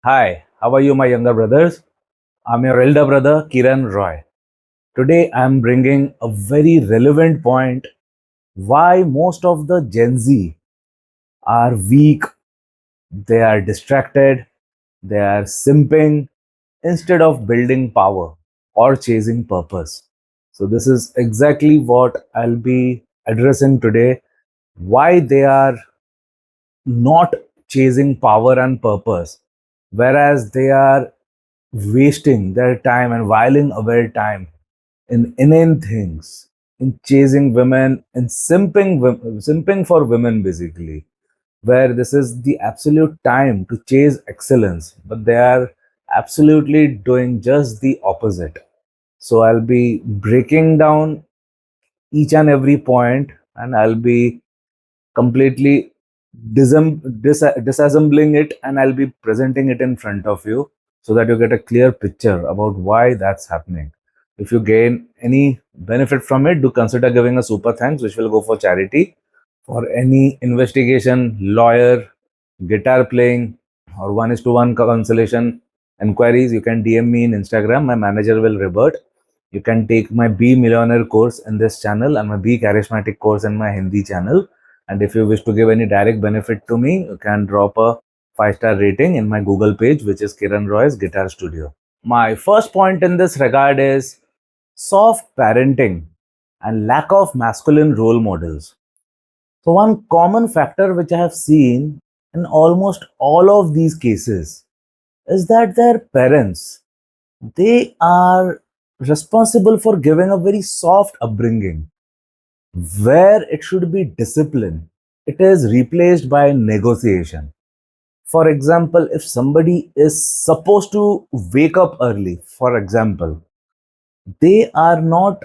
Hi, how are you, my younger brothers? I'm your elder brother, Kiran Roy. Today, I'm bringing a very relevant point why most of the Gen Z are weak, they are distracted, they are simping instead of building power or chasing purpose. So, this is exactly what I'll be addressing today why they are not chasing power and purpose, whereas they are wasting their time and whiling away time in inane things, in chasing women, in simping for women, basically, where this is the absolute time to chase excellence, but they are absolutely doing just the opposite. So I'll be breaking down each and every point, and I'll be completely disassembling it, and I'll be presenting it in front of you so that you get a clear picture about why that's happening. If you gain any benefit from it, do consider giving a super thanks, which will go for charity. For any investigation, lawyer, guitar playing, or one is to one consultation inquiries, you can DM me in Instagram. My manager will revert. You can take my Be Millionaire course in this channel and my Be Charismatic course in my Hindi channel. And if you wish to give any direct benefit to me, you can drop a 5-star rating in my Google page, which is Kiran Roy's Guitar Studio. My first point in this regard is soft parenting and lack of masculine role models. So, one common factor which I have seen in almost all of these cases is that their parents, they are responsible for giving a very soft upbringing where it should be discipline. It is replaced by negotiation. For example, if somebody is supposed to wake up early, for example, they are not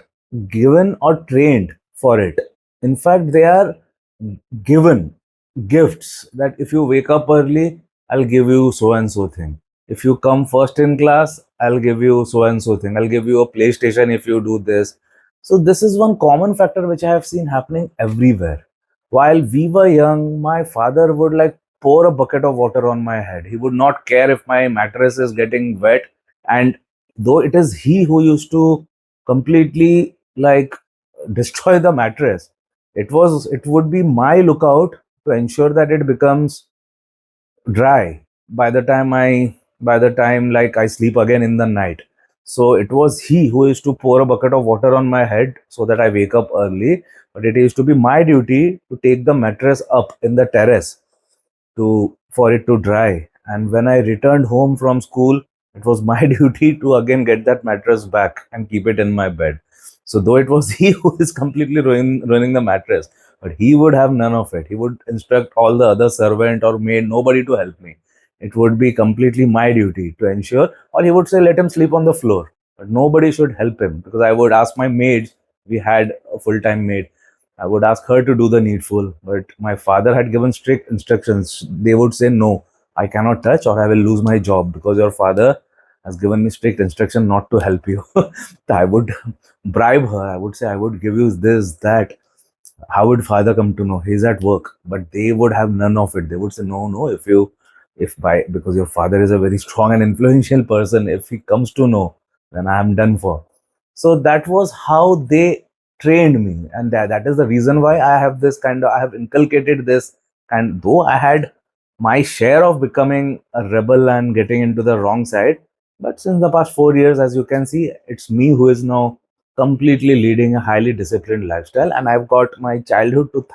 given or trained for it. In fact, they are given gifts that if you wake up early, I'll give you so and so thing. If you come first in class, I'll give you so and so thing. I'll give you a PlayStation if you do this. So, this is one common factor which I have seen happening everywhere. While we were young, my father would like pour a bucket of water on my head. He would not care if my mattress is getting wet. And though it is he who used to completely like destroy the mattress, it would be my lookout to ensure that it becomes dry by the time like I sleep again in the night. So it was he who used to pour a bucket of water on my head so that I wake up early, but it used to be my duty to take the mattress up in the terrace to for it to dry. And when I returned home from school, it was my duty to again get that mattress back and keep it in my bed. So though it was he who is completely ruining the mattress, but he would have none of it. He would instruct all the other servant or maid, nobody to help me. It would be completely my duty to ensure, or he would say, let him sleep on the floor. But nobody should help him because I would ask my maids, we had a full-time maid, I would ask her to do the needful, but my father had given strict instructions. They would say, no, I cannot touch or I will lose my job because your father has given me strict instruction not to help you. I would bribe her. I would say, I would give you this, that. How would father come to know? He's at work, but they would have none of it. They would say, no, no, if by, because your father is a very strong and influential person, if he comes to know, then I am done for. So that was how they trained me, and that is the reason why I have this kind of, I have inculcated this. And though I had my share of becoming a rebel and getting into the wrong side, but since the past 4 years, as you can see, it's me who is now completely leading a highly disciplined lifestyle, and I've got my childhood to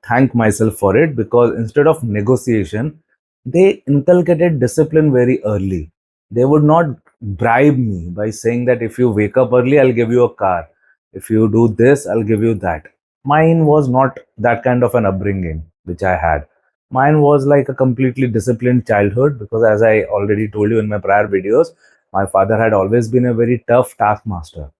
thank myself for it, because instead of negotiation, they inculcated discipline very early. They would not bribe me by saying that if you wake up early, I'll give you a car. If you do this, I'll give you that. Mine was not that kind of an upbringing which I had. Mine was like a completely disciplined childhood because, as I already told you in my prior videos, my father had always been a very tough taskmaster.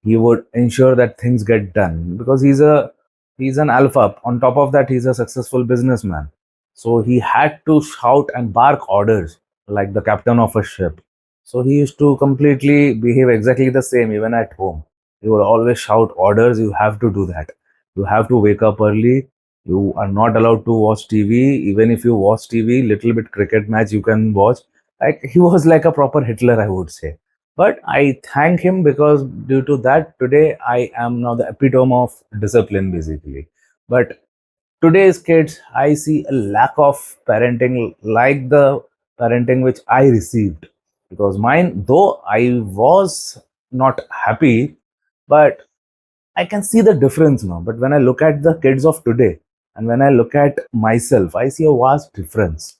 He would ensure that things get done because he's an alpha. On top of that, he's a successful businessman, so he had to shout and bark orders like the captain of a ship. So he used to completely behave exactly the same even at home. He would always shout orders, you have to do that, you have to wake up early, You are not allowed to watch TV. Even if you watch TV, little bit cricket match you can watch. Like, he was like a proper Hitler, I would say. But I thank him, because due to that, today I am now the epitome of discipline, basically. But today's kids, I see a lack of parenting like the parenting which I received. Because mine, though I was not happy, but I can see the difference now. But when I look at the kids of today and when I look at myself, I see a vast difference.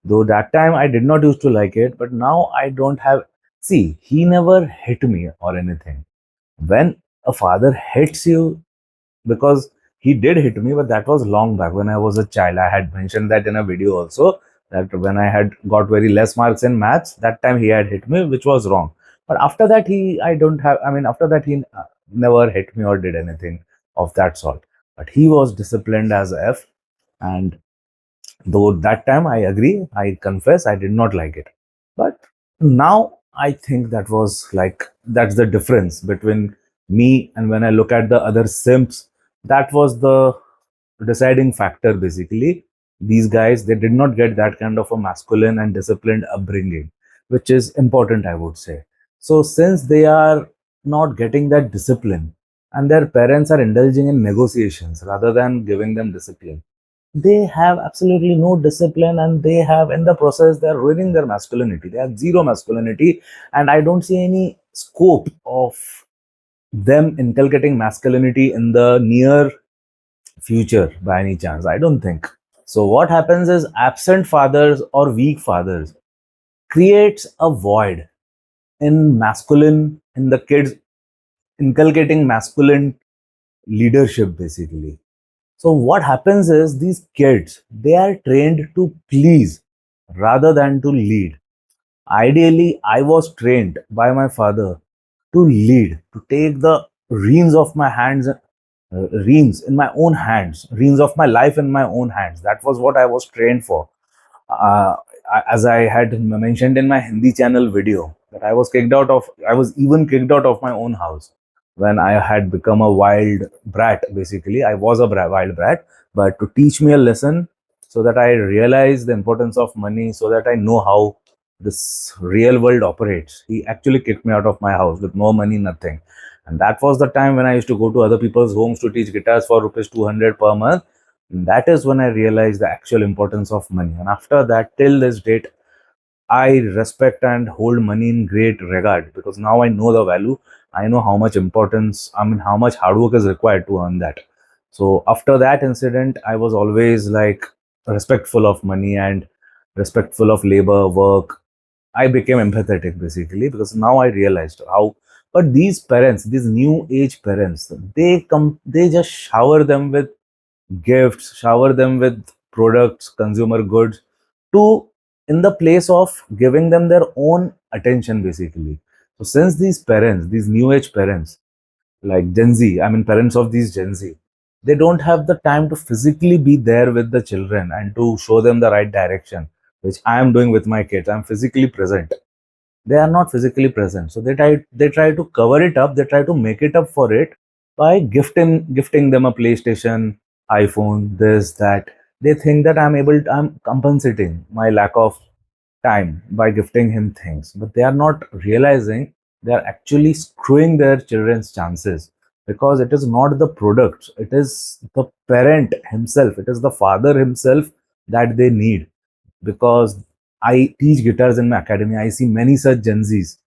Though that time I did not used to like it, but now I don't have. See, he never hit me or anything. When a father hits you, because he did hit me, but that was long back when I was a child. I had mentioned that in a video also, that when I had got very less marks in maths, that time he had hit me, which was wrong. But after that, I don't have, I mean, after that, he never hit me or did anything of that sort. But he was disciplined as F. And though that time I agree, I confess, I did not like it. But now I think that was like, that's the difference between me and when I look at the other simps. That was the deciding factor, basically. These guys, they did not get that kind of a masculine and disciplined upbringing, which is important, I would say. So, since they are not getting that discipline and their parents are indulging in negotiations rather than giving them discipline, they have absolutely no discipline, and they have, in the process, they're ruining their masculinity. They have zero masculinity, and I don't see any scope of them inculcating masculinity in the near future by any chance. I don't think. So what happens is, absent fathers or weak fathers creates a void in masculine, in the kids, inculcating masculine leadership, basically. So what happens is, these kids, they are trained to please rather than to lead. Ideally, I was trained by my father to lead, to take the reins of my hands, reins in my own hands, reins of my life in my own hands. That was what I was trained for. uh, as I had mentioned in my Hindi channel video, that I was even kicked out of my own house when I had become a wild brat. Basically, I was a wild brat, but to teach me a lesson, so that I realize the importance of money, so that I know how this real world operates, he actually kicked me out of my house with no money, nothing. And that was the time when I used to go to other people's homes to teach guitars for rupees 200 per month. That is when I realized the actual importance of money. And after that, till this date, I respect and hold money in great regard, because now I know the value. I know how much importance, I mean, how much hard work is required to earn that. So after that incident, I was always like respectful of money and respectful of labor, work. I became empathetic, basically, because now I realized how. But these parents, these new age parents, they just shower them with gifts, shower them with products, consumer goods, to, in the place of giving them their own attention, basically. So since these parents, these new age parents, like Gen Z, I mean parents of these Gen Z, they don't have the time to physically be there with the children and to show them the right direction, which I am doing with my kids. I'm physically present. They are not physically present, so they try to cover it up, they try to make it up for it by gifting them a PlayStation, iPhone, this, that. They think that I'm compensating my lack of time by gifting him things, but they are not realizing they are actually screwing their children's chances, because it is not the product, it is the parent himself, it is the father himself that they need. Because I teach guitars in my academy, I see many such Gen Zs.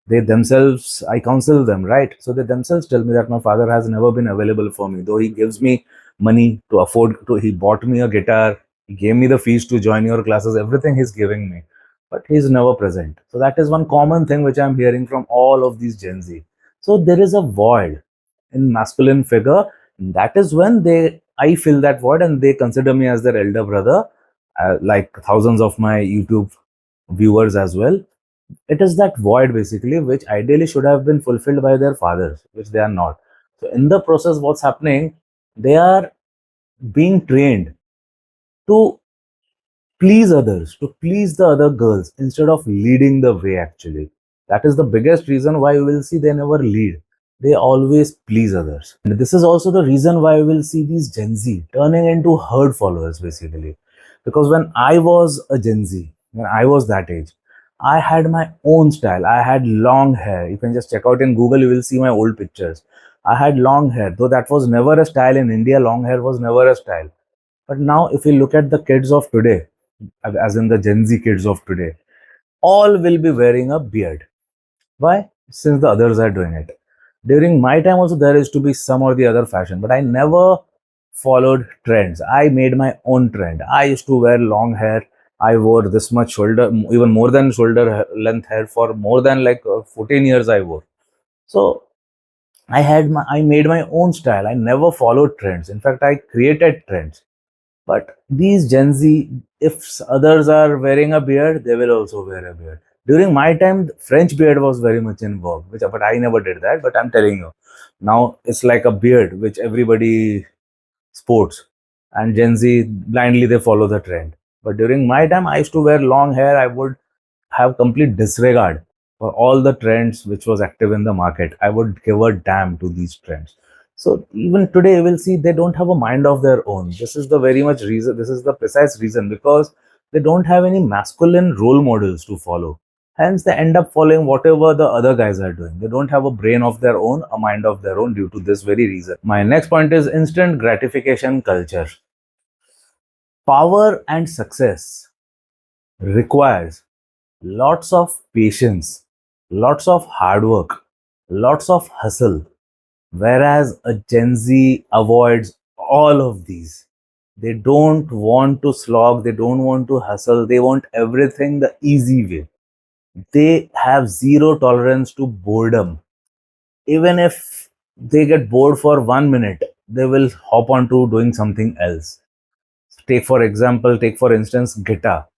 They themselves, I counsel them, right? So they themselves tell me that my father has never been available for me, though he gives me money to afford to, he bought me a guitar, he gave me the fees to join your classes, everything he's giving me, but he's never present. So that is one common thing which I'm hearing from all of these Gen Z. So there is a void in masculine figure. That is when I fill that void, and they consider me as their elder brother, like thousands of my YouTube viewers as well. It is that void, basically, which ideally should have been fulfilled by their fathers, which they are not. So in the process, what's happening, they are being trained to please others, to please the other girls, instead of leading the way, actually. That is the biggest reason why you will see they never lead. They always please others. And this is also the reason why we will see these Gen Z turning into herd followers basically. Because when I was a Gen Z, when I was that age, I had my own style. I had long hair. You can just check out in Google, you will see my old pictures. I had long hair, though that was never a style in India. Long hair was never a style. But now, if you look at the kids of today, as in the Gen Z kids of today, all will be wearing a beard. Why? Since the others are doing it. During my time also there used to be some or the other fashion, but I never followed trends. I made my own trend. I used to wear long hair. I wore this much shoulder, even more than shoulder length hair for more than like 14 years I wore. So I made my own style. I never followed trends. In fact, I created trends. But these Gen Z, if others are wearing a beard, they will also wear a beard. During my time, French beard was very much in vogue, but I never did that. But I'm telling you, now it's like a beard which everybody sports, and Gen Z blindly they follow the trend. But during my time, I used to wear long hair. I would have complete disregard for all the trends which was active in the market. I would give a damn to these trends. So even today we'll see they don't have a mind of their own. This is the very much reason, this is the precise reason, because they don't have any masculine role models to follow. Hence they end up following whatever the other guys are doing. They don't have a brain of their own, a mind of their own, due to this very reason. My next point is instant gratification culture. Power and success requires lots of patience, lots of hard work, lots of hustle. Whereas a Gen Z avoids all of these. They don't want to slog, they don't want to hustle, they want everything the easy way. They have zero tolerance to boredom. Even if they get bored for 1 minute, they will hop on to doing something else. Take for instance, guitar.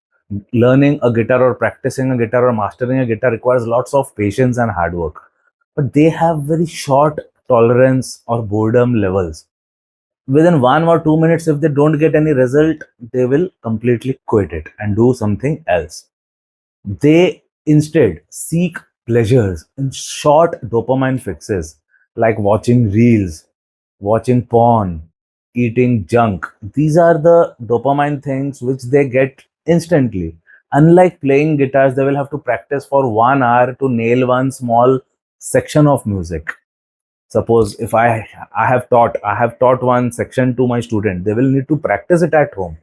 Learning a guitar or practicing a guitar or mastering a guitar requires lots of patience and hard work. But they have very short tolerance or boredom levels. Within 1 or 2 minutes, if they don't get any result, they will completely quit it and do something else. They instead seek pleasures in short dopamine fixes, like watching reels, watching porn, eating junk. These are the dopamine things which they get instantly. Unlike playing guitars, they will have to practice for 1 hour to nail one small section of music. Suppose if I have taught one section to my student, they will need to practice it at home.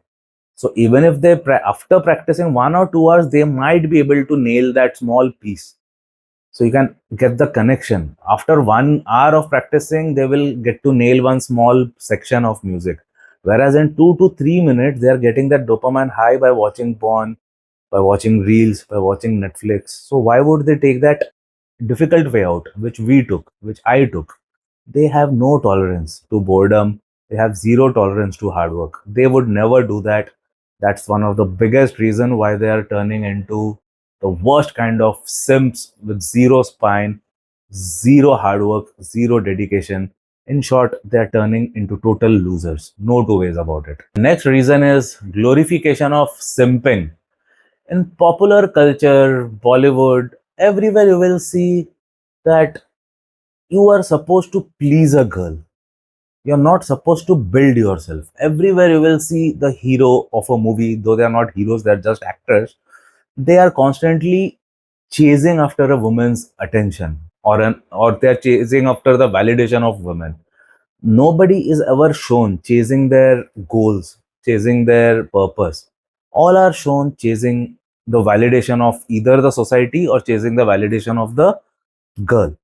So even if after practicing 1 or 2 hours, they might be able to nail that small piece. So you can get the connection. After 1 hour of practicing, they will get to nail one small section of music. Whereas in 2 to 3 minutes, they are getting that dopamine high by watching porn, by watching reels, by watching Netflix. So why would they take that difficult way out, which we took, which I took? They have no tolerance to boredom. They have zero tolerance to hard work. They would never do that. That's one of the biggest reason why they are turning into the worst kind of simps with zero spine, zero hard work, zero dedication. In short, they are turning into total losers. No two ways about it. Next reason is glorification of simping. In popular culture, Bollywood, everywhere you will see that you are supposed to please a girl. You're not supposed to build yourself. Everywhere you will see the hero of a movie, though they are not heroes, they're just actors. They are constantly chasing after a woman's attention, or they're chasing after the validation of women. Nobody is ever shown chasing their goals, chasing their purpose. All are shown chasing the validation of either the society or chasing the validation of the girl.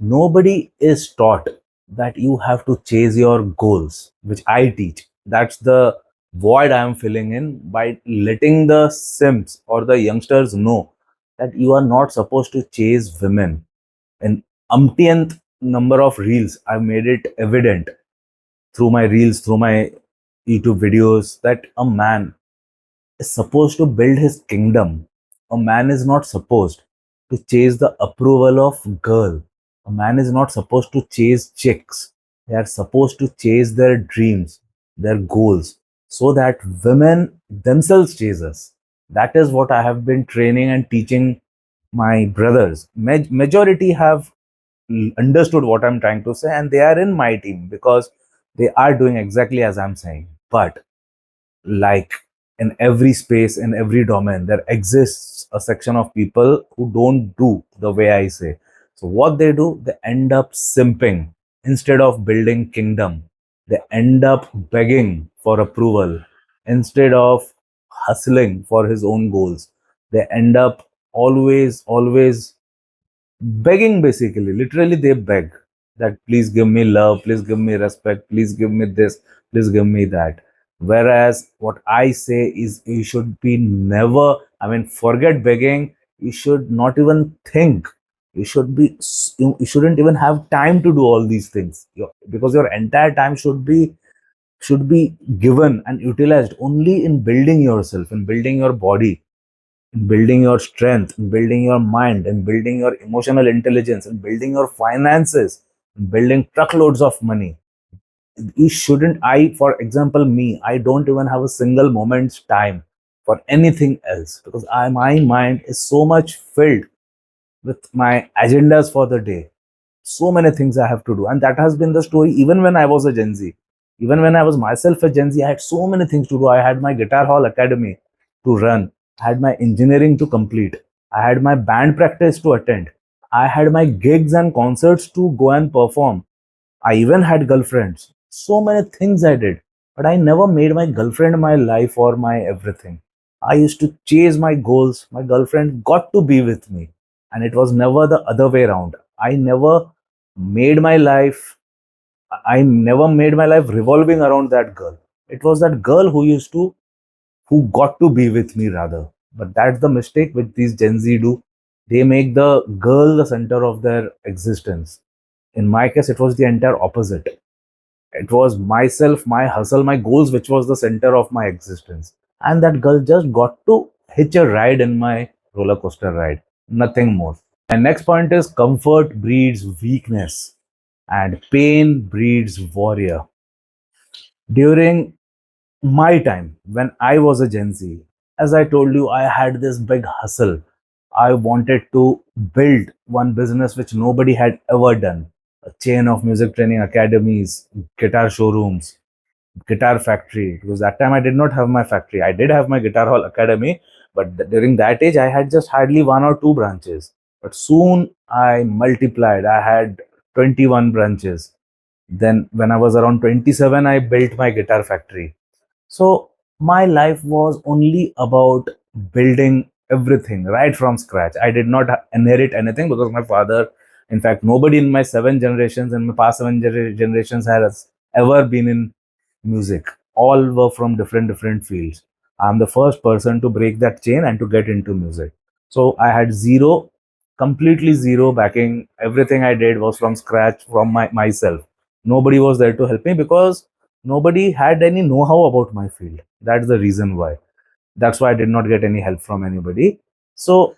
Nobody is taught that you have to chase your goals, which I teach. That's the void I am filling in by letting the simps or the youngsters know that you are not supposed to chase women. In umpteenth number of reels, I've made it evident through my reels, through my YouTube videos, that a man is supposed to build his kingdom. A man is not supposed to chase the approval of girl. A man is not supposed to chase chicks. They are supposed to chase their dreams, their goals, so that women themselves chase us. That is what I have been training and teaching my brothers. Majority have understood what I'm trying to say, and they are in my team because they are doing exactly as I'm saying. But like in every space, in every domain, there exists a section of people who don't do the way I say. So what they do, they end up simping instead of building kingdom. They end up begging for approval instead of hustling for his own goals. They end up always begging, basically literally they beg that please give me love, please give me respect, please give me this, please give me that. Whereas what I say is, you should be never, I mean, forget begging. You should not even think. You should be, you shouldn't even have time to do all these things. Because your entire time should be given and utilized only in building yourself, in building your body, in building your strength, in building your mind, in building your emotional intelligence, in building your finances, in building truckloads of money. You shouldn't, I, for example, me, I don't even have a single moment's time for anything else because my mind is so much filled with my agendas for the day. So many things I have to do. And that has been the story even when I was a Gen Z. Even when I was myself a Gen Z, I had so many things to do. I had my guitar hall academy to run. I had my engineering to complete. I had my band practice to attend. I had my gigs and concerts to go and perform. I even had girlfriends. So many things I did. But I never made my girlfriend my life or my everything. I used to chase my goals. My girlfriend got to be with me. And it was never the other way around. I never made my life, I never made my life revolving around that girl. It was that girl who got to be with me rather. But that's the mistake which these Gen Z do. They make the girl the center of their existence. In my case, it was the entire opposite. It was myself, my hustle, my goals, which was the center of my existence. And that girl just got to hitch a ride in my roller coaster ride. Nothing more. And next point is comfort breeds weakness and pain breeds warrior. During my time, when I was a Gen Z, as I told you, I had this big hustle. I wanted to build one business which nobody had ever done, a chain of music training academies, guitar showrooms, guitar factory. Because that time I did not have my factory. I did have my guitar hall academy, but during that age I had just hardly one or two branches. But soon I multiplied. I had 21 branches. Then when I was around 27, I built my guitar factory. So my life was only about building everything right from scratch. I did not inherit anything because my father, in fact, nobody in my seven generations, in my past generations, has ever been in music. All were from different fields. I'm the first person to break that chain and to get into music. So I had zero, completely zero backing. Everything I did was from scratch, from myself. Nobody was there to help me because nobody had any know-how about my field. That's the reason why. That's why I did not get any help from anybody. So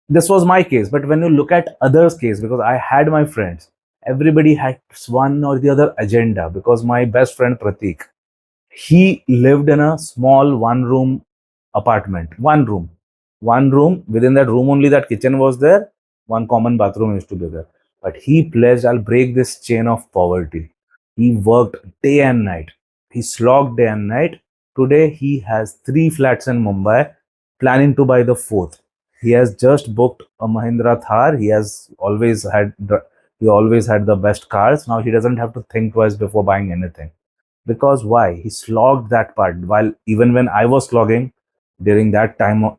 this was my case. But when you look at others' case, because I had my friends, everybody had one or the other agenda. Because my best friend Pratik, he lived in a small apartment, one room. Within that room only that kitchen was there, one common bathroom used to be there. But he pledged, I'll break this chain of poverty. He worked day and night. He slogged day and night. Today he has 3 flats in Mumbai, planning to buy the fourth. He has just booked a Mahindra Thar. He always had the best cars. Now he doesn't have to think twice before buying anything. Because why? He slogged that part. While even when I was slogging during that time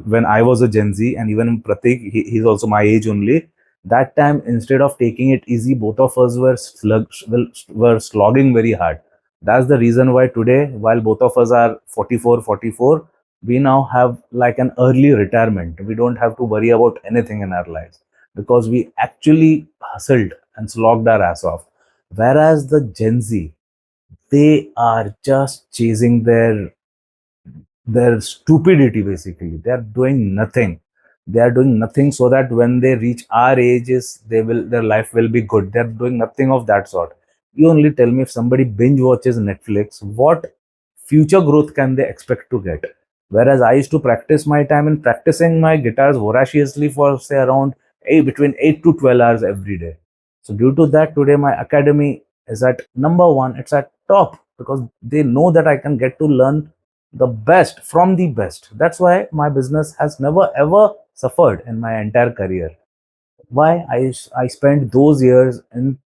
when I was a Gen Z, and even Pratik, he's also my age only. That time, instead of taking it easy, both of us were slogging very hard. That's the reason why today, while both of us are 44, we now have like an early retirement. We don't have to worry about anything in our lives because we actually hustled and slogged our ass off. Whereas the Gen Z, they are just chasing their stupidity. Basically they are doing nothing. They are doing nothing so that when they reach our ages, their life will be good. They're doing nothing of that sort. You only tell me, if somebody binge watches Netflix, what future growth can they expect to get? Whereas I used to practice my time in practicing my guitars voraciously for say around between 8 to 12 hours every day. So due to that, today my academy is at number one. It's at top because they know that I can get to learn the best from the best. That's why my business has never ever suffered in my entire career. Why? I spent those years in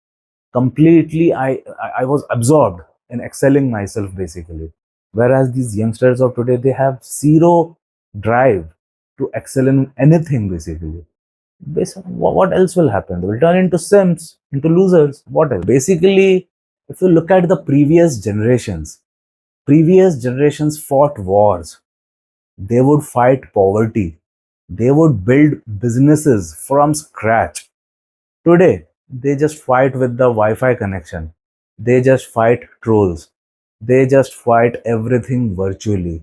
completely, I was absorbed in excelling myself basically. Whereas these youngsters of today, they have zero drive to excel in anything basically. What else will happen? They will turn into simps, into losers. What else? Basically, if you look at the previous generations fought wars. They would fight poverty. They would build businesses from scratch. Today, they just fight with the Wi Fi connection. They just fight trolls. They just fight everything virtually.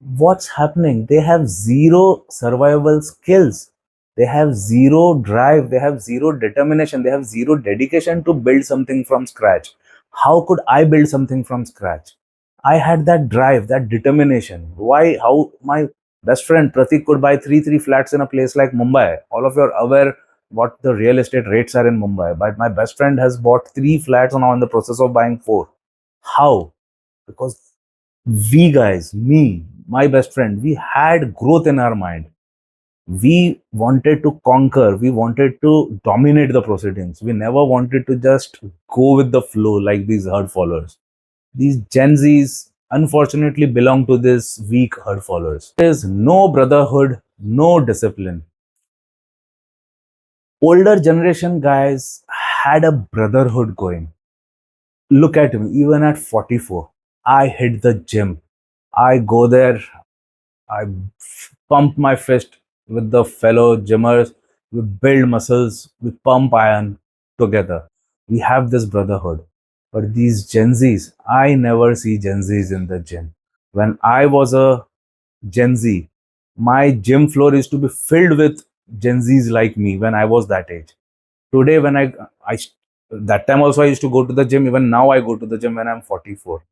What's happening? They have zero survival skills. They have zero drive. They have zero determination. They have zero dedication to build something from scratch. How could I build something from scratch? I had that drive, that determination. Why? How my best friend Pratik could buy three flats in a place like Mumbai. All of you are aware what the real estate rates are in Mumbai. But my best friend has bought three flats and now in the process of buying four. How? Because we guys, me, my best friend, we had growth in our mind. We wanted to conquer, we wanted to dominate the proceedings. We never wanted to just go with the flow like these herd followers. These Gen Zs unfortunately belong to this weak herd followers. There is no brotherhood, no discipline. Older generation guys had a brotherhood going. Look at me, even at 44, I hit the gym. I go there, I pump my fist with the fellow gymmers. We build muscles, we pump iron together. We have this brotherhood. But these Gen Zs, I never see Gen Zs in the gym. When I was a Gen Z, my gym floor used to be filled with Gen Zs like me when I was that age. Today, when I that time also I used to go to the gym. Even now, I go to the gym when I'm 44.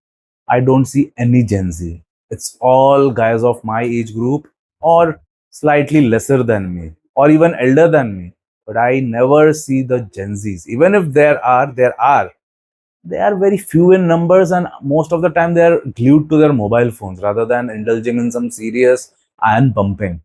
I don't see any Gen Z. It's all guys of my age group or slightly lesser than me or even elder than me. But I never see the Gen Zs. Even if there are. They are very few in numbers, and most of the time they are glued to their mobile phones rather than indulging in some serious iron pumping.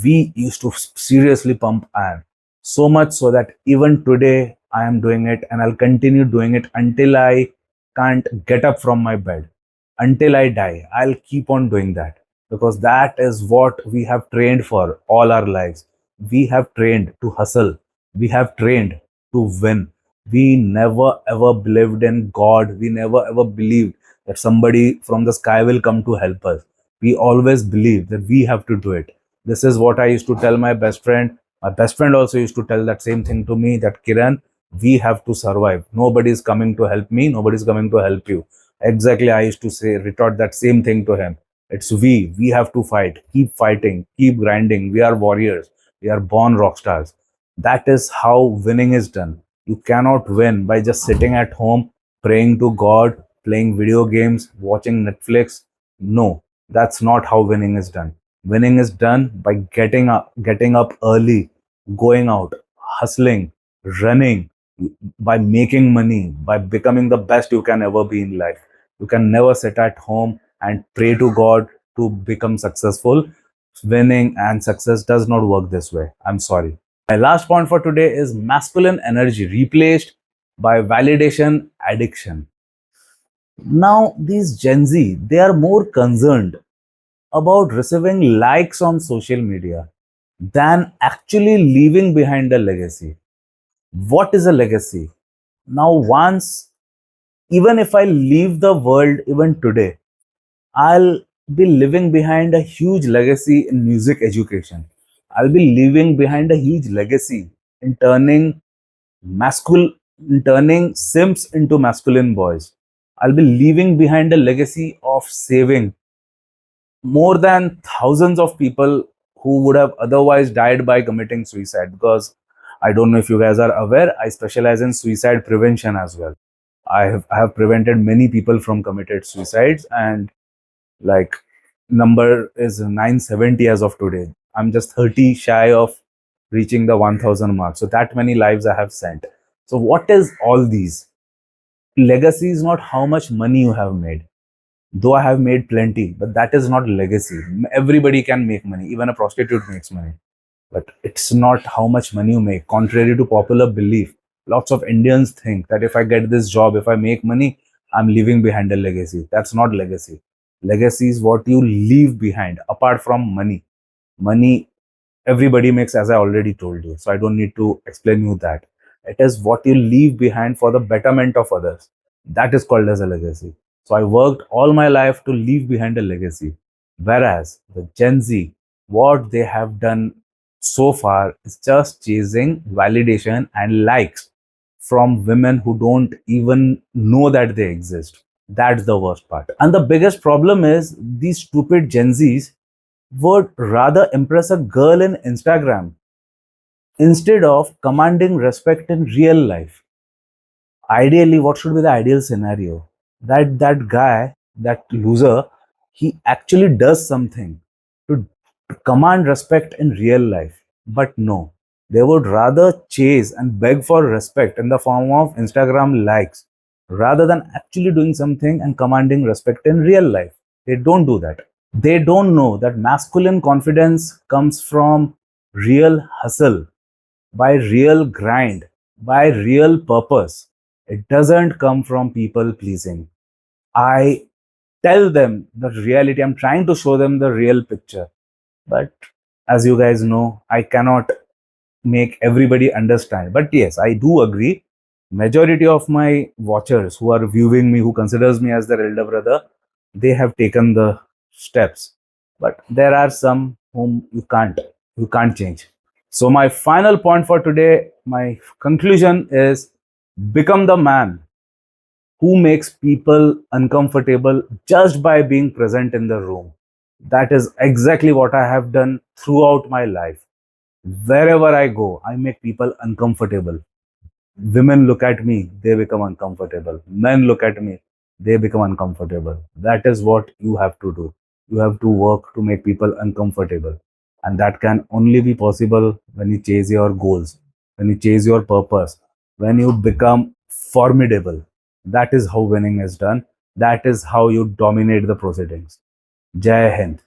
We used to seriously pump iron, so much so that even today I am doing it and I'll continue doing it until I can't get up from my bed. Until I die, I'll keep on doing that because that is what we have trained for all our lives. We have trained to hustle, we have trained to win. We never ever believed in God. We never ever believed that somebody from the sky will come to help us. We always believed that we have to do it. This is what I used to tell my best friend. My best friend also used to tell that same thing to me, that Kiran, we have to survive. Nobody is coming to help me. Nobody is coming to help you. Exactly, I used to say, retort that same thing to him. It's we have to fight. Keep fighting. Keep grinding. We are warriors. We are born rock stars. That is how winning is done. You cannot win by just sitting at home, praying to God, playing video games, watching Netflix. No, that's not how winning is done. Winning is done by getting up early, going out, hustling, running, by making money, by becoming the best you can ever be in life. You can never sit at home and pray to God to become successful. Winning and success does not work this way. I'm sorry. My last point for today is masculine energy replaced by validation addiction. Now, these Gen Z, they are more concerned about receiving likes on social media than actually leaving behind a legacy. What is a legacy? Now, once, even if I leave the world even today, I'll be leaving behind a huge legacy in music education. I'll be leaving behind a huge legacy in masculine, turning simps into masculine boys. I'll be leaving behind a legacy of saving more than thousands of people who would have otherwise died by committing suicide. Because I don't know if you guys are aware, I specialize in suicide prevention as well. I have prevented many people from committed suicides, and like number is 970 as of today. I'm just 30 shy of reaching the 1000 mark. So that many lives I have sent. So what is all these? Legacy is not how much money you have made. Though I have made plenty, but that is not legacy. Everybody can make money. Even a prostitute makes money. But it's not how much money you make. Contrary to popular belief, lots of Indians think that if I get this job, if I make money, I'm leaving behind a legacy. That's not legacy. Legacy is what you leave behind apart from money. Money, everybody makes, as I already told you. So I don't need to explain you that. It is what you leave behind for the betterment of others. That is called as a legacy. So I worked all my life to leave behind a legacy. Whereas the Gen Z, what they have done so far is just chasing validation and likes from women who don't even know that they exist. That's the worst part. And the biggest problem is these stupid Gen Zs would rather impress a girl in Instagram instead of commanding respect in real life. Ideally, what should be the ideal scenario? That guy, that loser, he actually does something to command respect in real life. But no, they would rather chase and beg for respect in the form of Instagram likes rather than actually doing something and commanding respect in real life. They don't do that. They don't know that masculine confidence comes from real hustle, by real grind, by real purpose. It doesn't come from people pleasing. I tell them the reality. I'm trying to show them the real picture. But as you guys know, I cannot make everybody understand. But yes, I do agree. Majority of my watchers who are viewing me, who considers me as their elder brother, they have taken the steps. But there are some whom you can't change. So my final point for today, my conclusion is become the man who makes people uncomfortable just by being present in the room. That is exactly what I have done throughout my life. Wherever I go, I make people uncomfortable. Women look at me, they become uncomfortable. Men look at me, they become uncomfortable. That is what you have to do. You have to work to make people uncomfortable. And that can only be possible when you chase your goals, when you chase your purpose, when you become formidable. That is how winning is done. That is how you dominate the proceedings. Jai Hind.